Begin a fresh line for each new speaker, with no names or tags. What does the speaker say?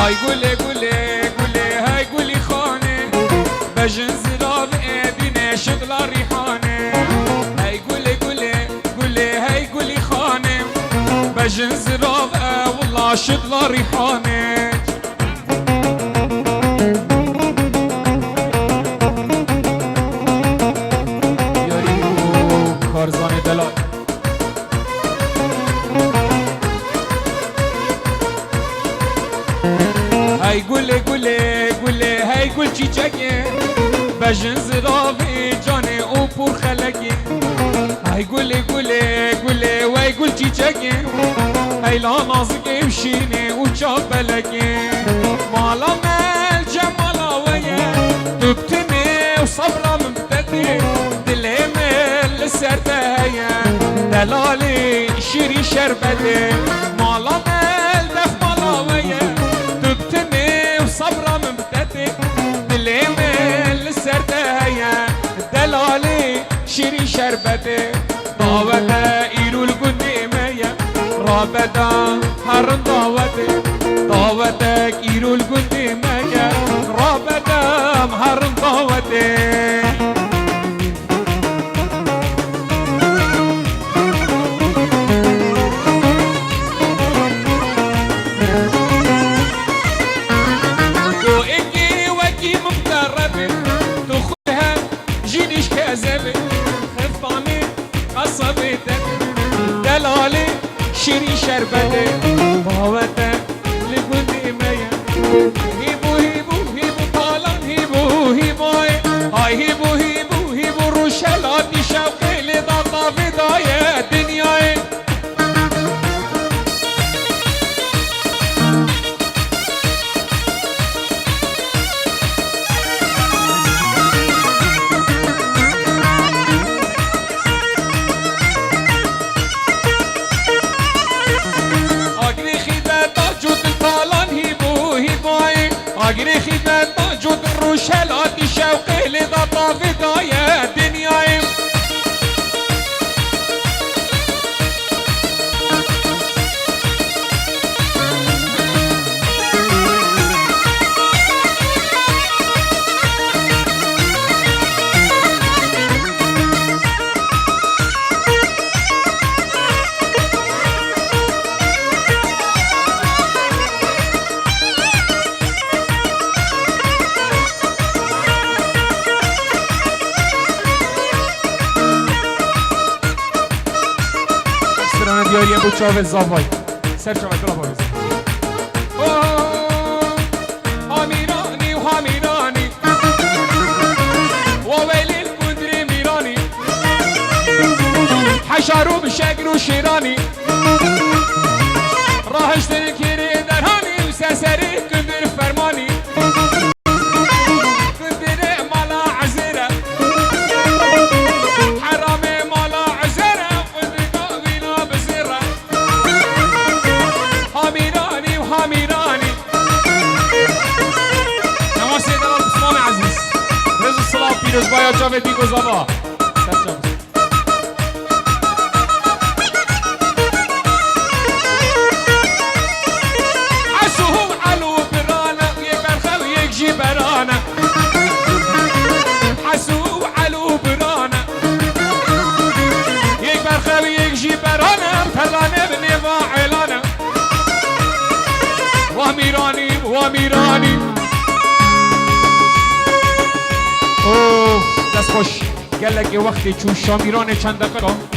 های گله گله گله های گلی خانه بجن زراب ابین شغلا ریحانه های گله گله گله های گلی خانه بجن زراب والله شغلا ریحانه کارزان دلال های گله گله گله های گل چیچکه بجن زرابی جانه او پر خلقه های گله گله گله وای گل چیچکه های لا نازکه بشینه او چابلکه مالا مل جمالا ویه دبتنه و صبرا ممتده دلی مل سرده هیه دلالی شیری شربده مالا مل دف مالا ویه صبرا ممتده دلی مل سرده هیه دلالی شیری شربده داوته ایرول گندیمه رابطه هرن داوته ایرول گندیمه رابطه هرن داوته خفاني قصبتك دلالي شيري شربتي ضاوتك لقلبي ميا هيبو هيبو هيبو طالان هيبو هيبو هاي هيبو هيبو هيبو روشلاتي شوقي لضغطة بداية دنياي اجري خدمة موجود الروشلات شوقي لضطة فداية دنياي دیاری بوچاو زاوای سر چاوه کلا باویز هامیرانی و هامیرانی و ویلی القدر میرانی حشارو بشکر و شیرانی راهش دلکری درهانی و سسری کندر فرمانی پیروز باید جاوه دیگو زبا عسوهم علو برانه و یک برخه و یک جی برانه عسوهم علو برانه یک برخه و یک جی برانه پرانه بنی و علانه و میرانی و میرانی اوه دست خوش گلک وقتی چون شامیران چند دقیقه